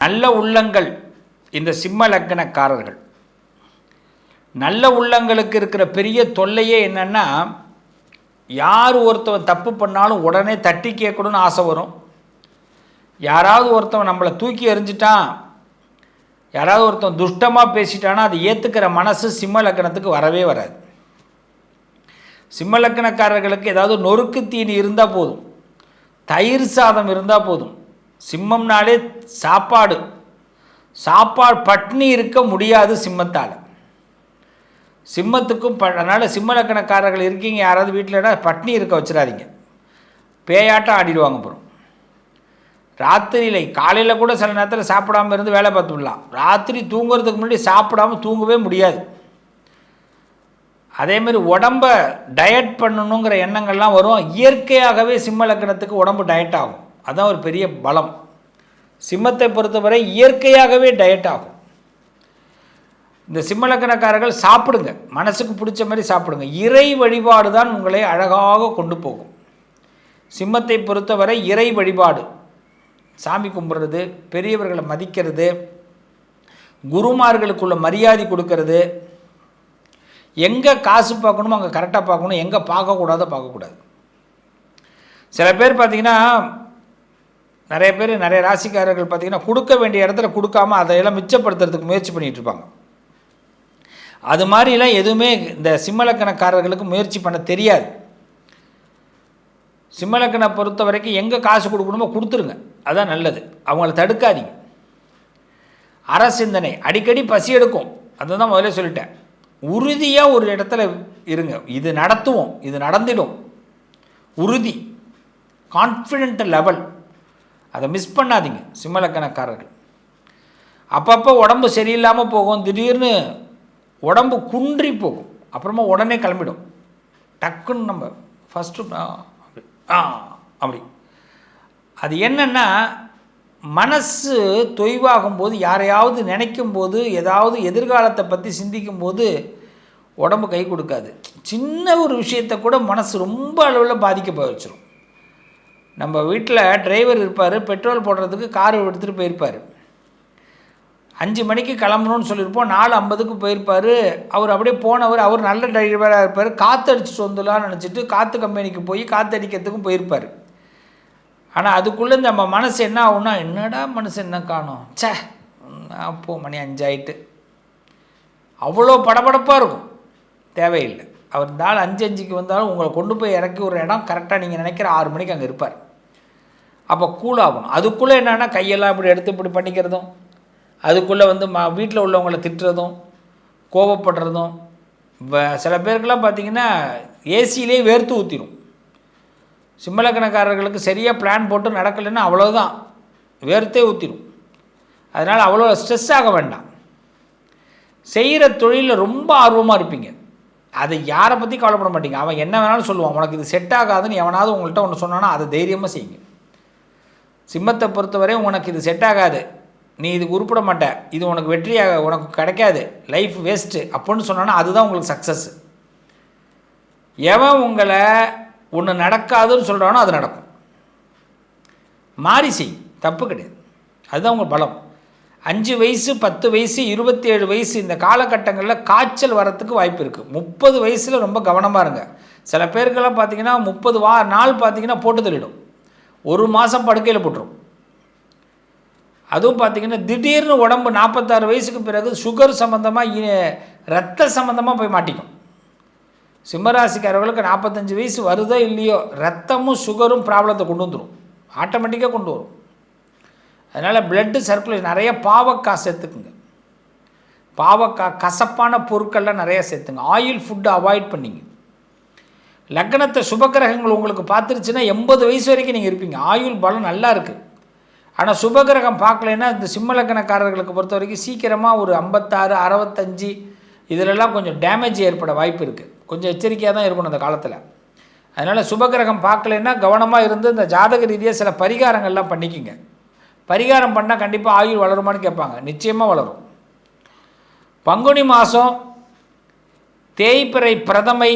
நல்ல உள்ளங்கள் இந்த சிம்ம லக்னக்காரர்கள். நல்ல உள்ளங்களுக்கு இருக்கிற பெரிய தொல்லையே என்னென்னா, யார் ஒருத்தவன் தப்பு பண்ணாலும் உடனே தட்டி கேட்கணும்னு ஆசை வரும். யாராவது ஒருத்தவன் நம்மளை தூக்கி எறிஞ்சிட்டான், யாராவது ஒருத்தன் துஷ்டமாக பேசிட்டானா அதை ஏற்றுக்கிற மனசு சிம்ம லக்னத்துக்கு வரவே வராது. சிம்ம லக்னக்காரர்களுக்கு ஏதாவது நொறுக்கு தீனி இருந்தால் போதும், தயிர் சாதம் இருந்தால் போதும். சிம்மம்னாலே சாப்பாடு பட்னி இருக்க முடியாது சிம்மத்தால். சிம்மத்துக்கும் அதனால் சிம்ம லக்னக்காரர்கள் இருக்கீங்க, யாராவது வீட்டில்னா பட்னி இருக்க வச்சிடாதீங்க, பேயாட்டம் ஆடிடுவாங்க. அப்புறம் ராத்திரியில் காலையில் கூட சில நேரத்தில் சாப்பிடாமல் இருந்து வேலை பார்த்து விடலாம். ராத்திரி தூங்குறதுக்கு முன்னாடி சாப்பிடாமல் தூங்கவே முடியாது. அதேமாதிரி உடம்பை டயட் பண்ணணுங்கிற எண்ணங்கள்லாம் வரும். இயற்கையாகவே சிம்ம லக்னத்துக்கு உடம்பு டயட் ஆகும். அதுதான் ஒரு பெரிய பலம். சிம்மத்தை பொறுத்தவரை இயற்கையாகவே டயட் ஆகும். இந்த சிம்ம லக்னக்காரர்கள் சாப்பிடுங்க, மனசுக்கு பிடிச்ச மாதிரி சாப்பிடுங்க. இறை வழிபாடு தான் உங்களை அழகாக கொண்டு போகும். சிம்மத்தை பொறுத்தவரை இறை வழிபாடு, சாமி கும்பிட்றது, பெரியவர்களை மதிக்கிறது, குருமார்களுக்குள்ள மரியாதை கொடுக்கறது, எங்கே காசு பார்க்கணுமோ அங்கே கரெக்டாக பார்க்கணும், எங்கே பார்க்கக்கூடாது. சில பேர் பார்த்திங்கன்னா, நிறைய ராசிக்காரர்கள் பார்த்திங்கன்னா கொடுக்க வேண்டிய இடத்துல கொடுக்காம அதையெல்லாம் மிச்சப்படுத்துறதுக்கு முயற்சி பண்ணிகிட்டு இருப்பாங்க. அது மாதிரிலாம் எதுவுமே இந்த சிம்ம லக்னக்காரர்களுக்கு முயற்சி பண்ண தெரியாது. சிம்ம லக்னை பொறுத்த வரைக்கும் எங்கே காசு கொடுக்கணுமோ கொடுத்துருங்க, அதுதான் நல்லது. அவங்கள தடுக்காதீங்க. சிந்தனை, அடிக்கடி பசி எடுக்கும், அதுதான் முதல்ல சொல்லிட்டேன். உறுதியாக ஒரு இடத்துல இருங்க, இது நடத்துவோம், இது நடந்திடும், உறுதி, கான்ஃபிடென்ட் லெவல், அதை மிஸ் பண்ணாதீங்க சிம்ம லக்னக்காரர்கள். அப்பப்போ உடம்பு சரியில்லாமல் போகும், திடீர்னு உடம்பு குன்றி போகும், அப்புறமா உடனே கிளம்பிடும். டக்குன்னு நம்ம ஃபஸ்ட்டு அப்படி. அது என்னென்னா, மனசு தொய்வாகும்போது, யாரையாவது நினைக்கும் போது, ஏதாவது எதிர்காலத்தை பற்றி சிந்திக்கும் போது உடம்பு கை கொடுக்காது. சின்ன ஒரு விஷயத்தை கூட மனசு ரொம்ப அளவில் பாதிக்க வச்சிடும். நம்ம வீட்டில் டிரைவர் இருப்பார், பெட்ரோல் போடுறதுக்கு கார் எடுத்துகிட்டு போயிருப்பார். 5 மணிக்கு கிளம்பணும்னு சொல்லியிருப்போம், 4:50க்கு போயிருப்பார். அவர் அப்படியே போனவர், அவர் நல்ல டிரைவராக இருப்பார், காற்றடிச்சிட்டு வந்துடலான்னு நினச்சிட்டு காற்று கம்பெனிக்கு போய் காற்றடிக்கிறதுக்கும் போயிருப்பார். ஆனால் அதுக்குள்ளே நம்ம மனசு என்ன ஆகும்னா, என்னடா மனசு என்ன காணும், அப்போ மணி 5 ஆகிட்டு, அவ்வளோ படபடப்பாக இருக்கும். தேவையில்லை. அவர் இந்த ஆள் 5:05க்கு வந்தாலும் உங்களை கொண்டு போய் இறக்கி ஒரு இடம் கரெக்டாக நீங்கள் நினைக்கிற 6 மணிக்கு அங்கே இருப்பார். அப்போ கூலாகணும். அதுக்குள்ளே என்னென்னா கையெல்லாம் இப்படி எடுத்து இப்படி பண்ணிக்கிறதும், அதுக்குள்ளே வீட்டில் உள்ளவங்களை திட்டுறதும், கோபப்படுறதும். சில பேருக்கெல்லாம் பார்த்திங்கன்னா ஏசியிலே வேர்த்து ஊற்றிடும். சிம்ம லக்னக்காரர்களுக்கு சரியாக பிளான் போட்டு நடக்கலைன்னா அவ்வளோதான், வேர்த்தே ஊற்றிடும். அதனால் அவ்வளோ ஸ்ட்ரெஸ் ஆக வேண்டாம். செய்கிற தொழிலில் ரொம்ப ஆர்வமாக இருப்பீங்க, அதை யாரை பற்றி கவலைப்பட மாட்டீங்க. அவன் என்ன வேணாலும் சொல்லுவான், உனக்கு இது செட் ஆகாதுன்னு எவனாவது உங்கள்கிட்ட ஒன்று சொன்னான்னா அதை தைரியமாக செய்யுங்க. சிம்மத்தை பொறுத்தவரை உனக்கு இது செட் ஆகாது, நீ இதுக்கு உருப்பிட மாட்ட, இது உனக்கு வெற்றியாக உனக்கு கிடைக்காது, லைஃப் வேஸ்ட்டு அப்படின்னு சொன்னான்னா அதுதான் உங்களுக்கு சக்ஸஸ். எவன் உங்களை ஒன்று நடக்காதுன்னு சொல்கிறானோ அது நடக்கும். மாறி செய், தப்பு கிடையாது. அதுதான் உங்கள் பலம். 5 வயசு, 10 வயசு, 27 வயசு இந்த காலகட்டங்களில் காய்ச்சல் வரத்துக்கு வாய்ப்பு இருக்குது. 30 வயசில் ரொம்ப கவனமாக இருங்க. சில பேருக்கெல்லாம் பார்த்திங்கன்னா 30 நாள் பார்த்திங்கன்னா போட்டு தள்ளிடும், 1 மாதம் படுக்கையில் போட்டுரும். அதுவும் பார்த்திங்கன்னா திடீர்னு உடம்பு 46 வயசுக்கு பிறகு சுகர் சம்மந்தமாக, ரத்த சம்மந்தமாக போய் மாட்டிக்கும். சிம்மராசிக்காரர்களுக்கு 45 வயசு வருதோ இல்லையோ, ரத்தமும் சுகரும் ப்ராப்ளத்தை கொண்டு வந்துடும், ஆட்டோமேட்டிக்காக கொண்டு வரும். அதனால் பிளட்டு சர்க்குலேஷன், நிறைய பாவக்காய் சேர்த்துக்குங்க. பாவக்காய், கசப்பான பொருட்கள்லாம் நிறையா சேர்த்துங்க. ஆயில் ஃபுட்டு அவாய்ட் பண்ணிங்க. லக்னத்தை சுபகிரகங்கள் உங்களுக்கு பார்த்துருச்சுன்னா 80 வயசு வரைக்கும் நீங்கள் இருப்பீங்க. ஆயுள் பலம் நல்லா இருக்குது. ஆனால் சுபகிரகம் பார்க்கலைன்னா இந்த சிம்ம லக்னக்காரர்களுக்கு பொறுத்த வரைக்கும் சீக்கிரமாக ஒரு 56, 65 இதிலெல்லாம் கொஞ்சம் டேமேஜ் ஏற்பட வாய்ப்பு இருக்குது. கொஞ்சம் எச்சரிக்கையாக தான் இருக்கணும் அந்த காலத்தில். அதனால் சுபகிரகம் பார்க்கலைன்னா கவனமாக இருந்து இந்த ஜாதக ரீதியாக சில பரிகாரங்கள்லாம் பண்ணிக்கிங்க. பரிகாரம் பண்ணால் கண்டிப்பாக ஆயுள் வளருமான்னு கேட்பாங்க, நிச்சயமாக வளரும். பங்குனி மாதம், தேய்பிறை பிரதமை,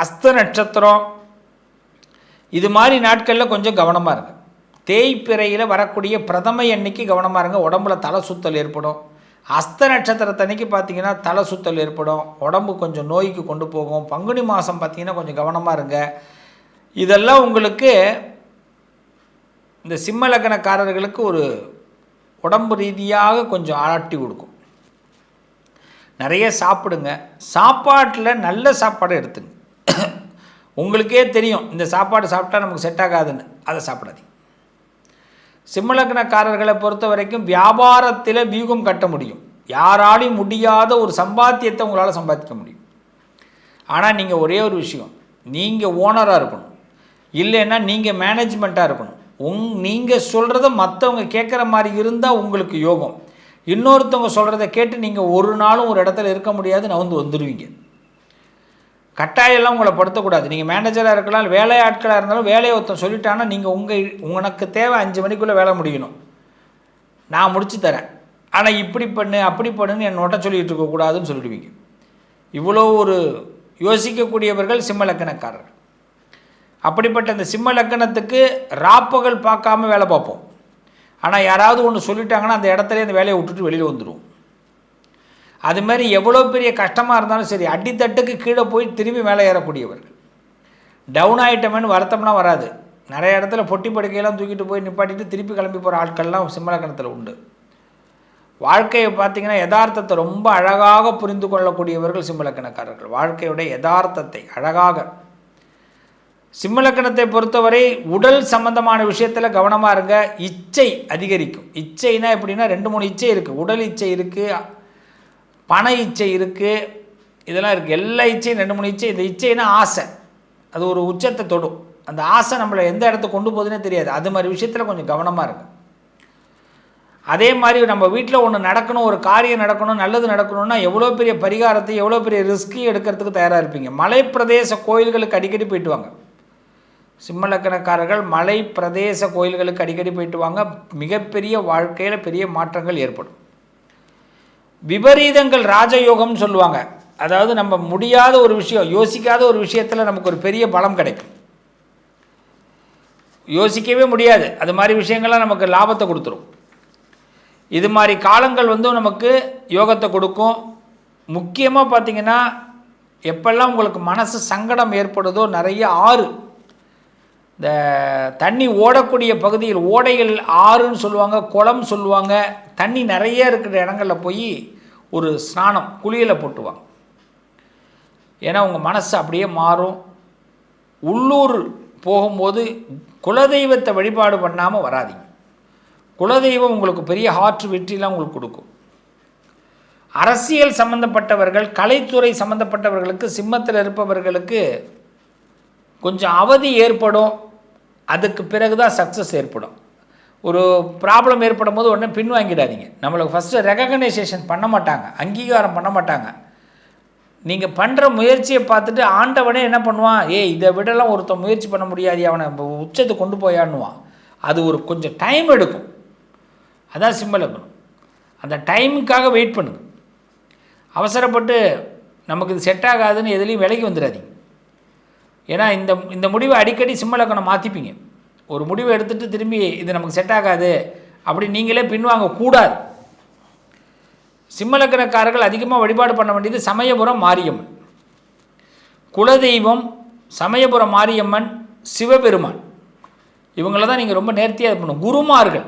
அஸ்த நட்சத்திரம், இது மாதிரி நாட்களில் கொஞ்சம் கவனமாக இருங்க. தேய்பிறையில் வரக்கூடிய பிரதமை அன்னைக்கு கவனமாக இருங்க, உடம்புல தலை சுத்தல் ஏற்படும். அஸ்த நட்சத்திரத்தன்னைக்கு பார்த்திங்கன்னா தலை சுத்தல் ஏற்படும், உடம்பு கொஞ்சம் நோய்க்கு கொண்டு போகும். பங்குனி மாதம் பார்த்திங்கன்னா கொஞ்சம் கவனமாக இருங்க. இதெல்லாம் உங்களுக்கு இந்த சிம்ம லக்னக்காரர்களுக்கு ஒரு உடம்பு ரீதியாக கொஞ்சம் ஆட்டி கொடுக்கும். நிறைய சாப்பிடுங்க, சாப்பாட்டில் நல்ல சாப்பாடு எடுத்துங்க. உங்களுக்கே தெரியும் இந்த சாப்பாடு சாப்பிட்டா நமக்கு செட் ஆகாதுன்னு, அதை சாப்பிடாதீங்க. சிம்ம லக்னக்காரர்களை பொறுத்த வரைக்கும் வியாபாரத்தில் வியூகம் கட்ட முடியும், யாராலையும் முடியாத ஒரு சம்பாத்தியத்தை உங்களால் சம்பாதிக்க முடியும். ஆனால் நீங்கள் ஒரே ஒரு விஷயம், நீங்கள் ஓனராக இருக்கணும், இல்லைன்னா நீங்கள் மேனேஜ்மெண்ட்டாக இருக்கணும். நீங்கள் சொல்கிறத மற்றவங்க கேட்குற மாதிரி இருந்தால் உங்களுக்கு யோகம். இன்னொருத்தவங்க சொல்கிறத கேட்டு நீங்கள் ஒரு நாளும் ஒரு இடத்துல இருக்க முடியாது, வந்துடுவீங்க. கட்டாயெல்லாம் உங்களை படுத்தக்கூடாது. நீங்கள் மேனேஜராக இருக்கலாம், வேலையாட்களாக இருந்தாலும் வேலையை ஒருத்தன் சொல்லிட்டாங்கன்னா நீங்கள் உனக்கு தேவை 5 மணிக்குள்ளே வேலை முடியணும், நான் முடிச்சு தரேன், ஆனால் இப்படி பண்ணு அப்படி பண்ணுன்னு என்னோட சொல்லிகிட்டு இருக்கக்கூடாதுன்னு சொல்லிடுவீங்க. இவ்வளோ ஒரு யோசிக்கக்கூடியவர்கள் சிம்ம லக்கணக்காரர்கள். அப்படிப்பட்ட இந்த சிம்ம லக்கணத்துக்கு ராப்பகல் பார்க்காம வேலை பார்ப்போம். ஆனால் யாராவது ஒன்று சொல்லிட்டாங்கன்னா அந்த இடத்துல இந்த வேலையை விட்டுட்டு வெளியில் வந்துடுவோம். அதுமாதிரி எவ்வளோ பெரிய கஷ்டமாக இருந்தாலும் சரி, அடித்தட்டுக்கு கீழே போய் திரும்பி மேலே ஏறக்கூடியவர்கள். டவுன் ஆகிட்டோமேனு வருத்தம்லாம் வராது. நிறைய இடத்துல பொட்டி படுக்கையெல்லாம் தூக்கிட்டு போய் நிப்பாட்டிட்டு திருப்பி கிளம்பி போகிற ஆட்கள்லாம் சிம்ம லக்னத்தில் உண்டு. வாழ்க்கையை பார்த்திங்கன்னா யதார்த்தத்தை ரொம்ப அழகாக புரிந்து கொள்ளக்கூடியவர்கள் சிம்ம லக்னக்காரர்கள். வாழ்க்கையுடைய யதார்த்தத்தை அழகாக. சிம்ம லக்னத்தை பொறுத்தவரை உடல் சம்பந்தமான விஷயத்தில் கவனமாக இருங்க. இச்சை அதிகரிக்கும். இச்சைனா எப்படின்னா 2-3 இச்சை இருக்குது. உடல் இச்சை இருக்குது, பண இச்சை இருக்குது, இதெல்லாம் இருக்குது. எல்லா இச்சையும் 2-3 இச்சை. இந்த இச்சைனா ஆசை, அது ஒரு உச்சத்தை தொடும். அந்த ஆசை நம்மளை எந்த இடத்துக்கு கொண்டு போகுதுன்னே தெரியாது. அது மாதிரி விஷயத்தில் கொஞ்சம் கவனமாக இருக்குது. அதே மாதிரி நம்ம வீட்டில் ஒன்று நடக்கணும், ஒரு காரியம் நடக்கணும், நல்லது நடக்கணும்னா எவ்வளோ பெரிய பரிகாரத்தை எவ்வளோ பெரிய ரிஸ்கையும் எடுக்கிறதுக்கு தயாராக இருப்பீங்க. மலை பிரதேச கோயில்களுக்கு அடிக்கடி போயிட்டு வாங்க. சிம்ம லக்னக்காரர்கள் மலை பிரதேச கோயில்களுக்கு அடிக்கடி போயிட்டு வாங்க. மிகப்பெரிய வாழ்க்கையில் பெரிய மாற்றங்கள் ஏற்படும். விபரீதங்கள் ராஜயோகம்னு சொல்லுவாங்க. அதாவது நம்ம முடியாத ஒரு விஷயம், யோசிக்காத ஒரு விஷயத்தில் நமக்கு ஒரு பெரிய பலம் கிடைக்கும். யோசிக்கவே முடியாது, அது மாதிரி விஷயங்கள்லாம் நமக்கு லாபத்தை கொடுத்துரும். இது மாதிரி காலங்கள் நமக்கு யோகத்தை கொடுக்கும். முக்கியமாக பார்த்திங்கன்னா எப்பெல்லாம் உங்களுக்கு மனசு சங்கடம் ஏற்படுதோ, நிறைய ஆறு, இந்த தண்ணி ஓடக்கூடிய பகுதியில், ஓடைகள் ஆறுன்னு சொல்லுவாங்க, குளம் சொல்லுவாங்க, தண்ணி நிறைய இருக்கிற இடங்களில் போய் ஒரு ஸ்நானம் குளியலை போட்டுவாங்க. ஏன்னா உங்கள் மனசு அப்படியே மாறும். உள்ளூர் போகும்போது குலதெய்வத்தை வழிபாடு பண்ணாமல் வராதிங்க. குலதெய்வம் உங்களுக்கு பெரிய ஹார்ட் வெற்றிலாம் உங்களுக்கு கொடுக்கும். அரசியல் சம்பந்தப்பட்டவர்கள், கலைத்துறை சம்பந்தப்பட்டவர்களுக்கு, சிம்மத்தில் இருப்பவர்களுக்கு கொஞ்சம் அவதி ஏற்படும். அதுக்கு பிறகு தான் சக்ஸஸ் ஏற்படும். ஒரு ப்ராப்ளம் ஏற்படும் போது உடனே பின்வாங்கிடாதீங்க. நம்மளுக்கு ஃபஸ்ட்டு ரெகக்னைசேஷன் பண்ண மாட்டாங்க, அங்கீகாரம் பண்ண மாட்டாங்க. நீங்கள் பண்ணுற முயற்சியை பார்த்துட்டு ஆண்டவனே என்ன பண்ணுவான், இதை விடலாம் ஒருத்தன் முயற்சி பண்ண முடியாது, அவனை உச்சத்தை கொண்டு போயான்னுவான். அது ஒரு கொஞ்சம் டைம் எடுக்கும். அதான் சிம்ம லக்னம். அந்த டைமுக்காக வெயிட் பண்ணுங்க. அவசரப்பட்டு நமக்கு இது செட் ஆகாதுன்னு எதுலேயும் விலகி வந்துடாதீங்க. ஏன்னா இந்த முடிவை அடிக்கடி சிம்ம லக்னம் மாற்றிப்பீங்க. ஒரு முடிவை எடுத்துகிட்டு திரும்பி இது நமக்கு செட் ஆகாது அப்படி நீங்களே பின்வாங்க கூடாது. சிம்ம லக்னக்காரர்கள் அதிகமாக வழிபாடு பண்ண வேண்டியது சமயபுரம் மாரியம்மன். குலதெய்வம் சமயபுரம் மாரியம்மன், சிவபெருமான், இவங்கள தான் நீங்கள் ரொம்ப நேர்த்தியாக இருக்கணும். குருமார்கள்,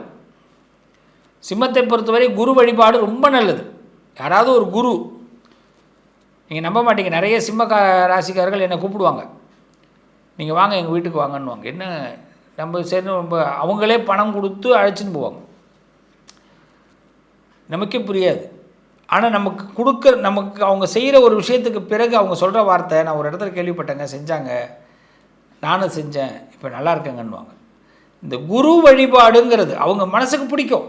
சிம்மத்தை பொறுத்தவரை குரு வழிபாடு ரொம்ப நல்லது. யாராவது ஒரு குரு, நீங்கள் நம்ப மாட்டீங்க, நிறைய சிம்ம ராசிக்காரர்கள் என்னை கூப்பிடுவாங்க, நீங்கள் வாங்க எங்கள் வீட்டுக்கு வாங்கன்னுவாங்க. என்ன நம்ம சரி, ரொம்ப அவங்களே பணம் கொடுத்து அழைச்சின்னு போவாங்க. நமக்கே புரியாது. ஆனால் நமக்கு அவங்க செய்கிற ஒரு விஷயத்துக்கு பிறகு அவங்க சொல்கிற வார்த்தை, நான் ஒரு இடத்துல கேள்விப்பட்டேங்க, செஞ்சாங்க, நானும் செஞ்சேன், இப்போ நல்லா இருக்கேங்கன்னுவாங்க. இந்த குரு வழிபாடுங்கிறது அவங்க மனசுக்கு பிடிக்கும்.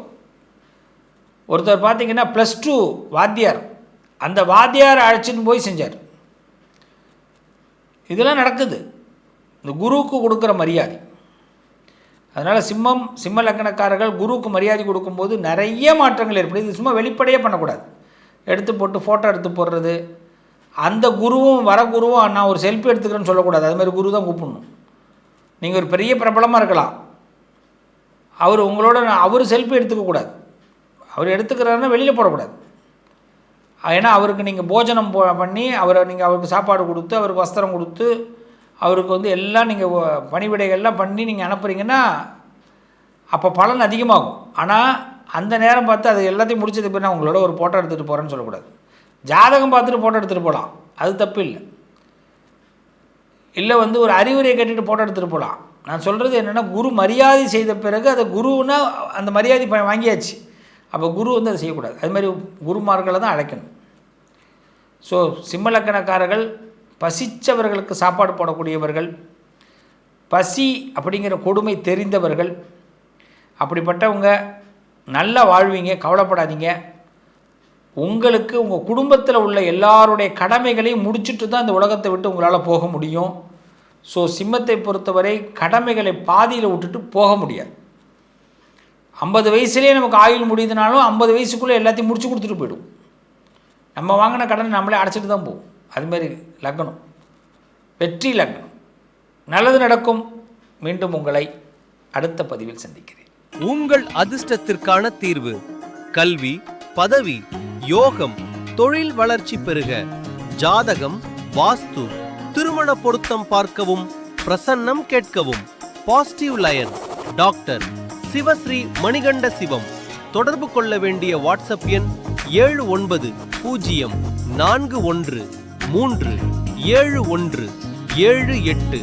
ஒருத்தர் பார்த்திங்கன்னா +2 வாத்தியார், அந்த வாத்தியாரை அழைச்சின்னு போய் செஞ்சார். இதெல்லாம் நடக்குது, இந்த குருவுக்கு கொடுக்குற மரியாதை. அதனால் சிம்ம லக்னக்காரர்கள் குருவுக்கு மரியாதை கொடுக்கும்போது நிறைய மாற்றங்கள் ஏற்படுது. இது சும்மா வெளிப்படையே பண்ணக்கூடாது. எடுத்து போட்டு ஃபோட்டோ எடுத்து போடுறது, அந்த குருவும் வர குருவும் நான் ஒரு செல்ஃபி எடுத்துக்கிறேன்னு சொல்லக்கூடாது. அதுமாதிரி குரு தான் கூப்பிடணும். நீங்கள் ஒரு பெரிய பிரபலமாக இருக்கலாம், அவர் உங்களோட அவர் செல்ஃபி எடுத்துக்கக்கூடாது. அவர் எடுத்துக்கிறாருன்னா வெளியில் போடக்கூடாது. ஏன்னா அவருக்கு நீங்கள் போஜனம் பண்ணி நீங்கள் அவருக்கு சாப்பாடு கொடுத்து, அவருக்கு வஸ்திரம் கொடுத்து, அவருக்கு வந்து எல்லாம் நீங்கள் பணிவிடைகள்லாம் பண்ணி நீங்கள் அனுப்புகிறீங்கன்னா அப்போ பலன் அதிகமாகும். ஆனால் அந்த நேரம் பார்த்து அது எல்லாத்தையும் முடிச்சது பின்னா உங்களோட ஒரு ஃபோட்டோ எடுத்துகிட்டு போகிறேன்னு சொல்லக்கூடாது. ஜாதகம் பார்த்துட்டு ஃபோட்டோ எடுத்துகிட்டு போகலாம், அது தப்பு இல்லை. இல்லை வந்து ஒரு அறிவுரையை கேட்டுட்டு ஃபோட்டோ எடுத்துகிட்டு போகலாம். நான் சொல்கிறது என்னென்னா, குரு மரியாதை செய்த பிறகு அதை குருன்னா அந்த மரியாதை வாங்கியாச்சு. அப்போ குரு வந்து அதை செய்யக்கூடாது. அது மாதிரி குருமார்களை தான் அழைக்கணும். ஸோ சிம்மலக்கணக்காரர்கள் பசித்தவர்களுக்கு சாப்பாடு போடக்கூடியவர்கள், பசி அப்படிங்கிற கொடுமை தெரிந்தவர்கள், அப்படிப்பட்டவங்க நல்லா வாழ்வீங்க, கவலைப்படாதீங்க. உங்களுக்கு உங்கள் குடும்பத்தில் உள்ள எல்லாருடைய கடமைகளையும் முடிச்சுட்டு தான் இந்த உலகத்தை விட்டு உங்களால் போக முடியும். ஸோ சிம்மத்தை பொறுத்தவரை கடமைகளை பாதியில் விட்டுட்டு போக முடியாது. 50 வயசுலேயே நமக்கு ஆயுள் முடியுதுனாலும் 50 வயசுக்குள்ளே எல்லாத்தையும் முடிச்சு கொடுத்துட்டு போயிடும். நம்ம வாங்கின கடனை நம்மளே அடைச்சிட்டு தான் போவோம். அதுமாரி லக்னம் வெற்றி லக்னம். நல்லது நடக்கும். மீண்டும் உங்களை அடுத்த பதிவில் சந்திக்கிறேன். உங்கள் அதிர்ஷ்டத்திற்கான தீர்வு: கல்வி, பதவி, யோகம், தொழில் வளர்ச்சி பெருக. ஜாதகம், வாஸ்து, திருமண பொருத்தம் பார்க்கவும், பிரசன்னம் கேட்கவும். Positive lion doctor Sivasri Manikanda Sivam. தொடர்பு கொள்ள வேண்டிய வாட்ஸ்அப் எண் 7904137178.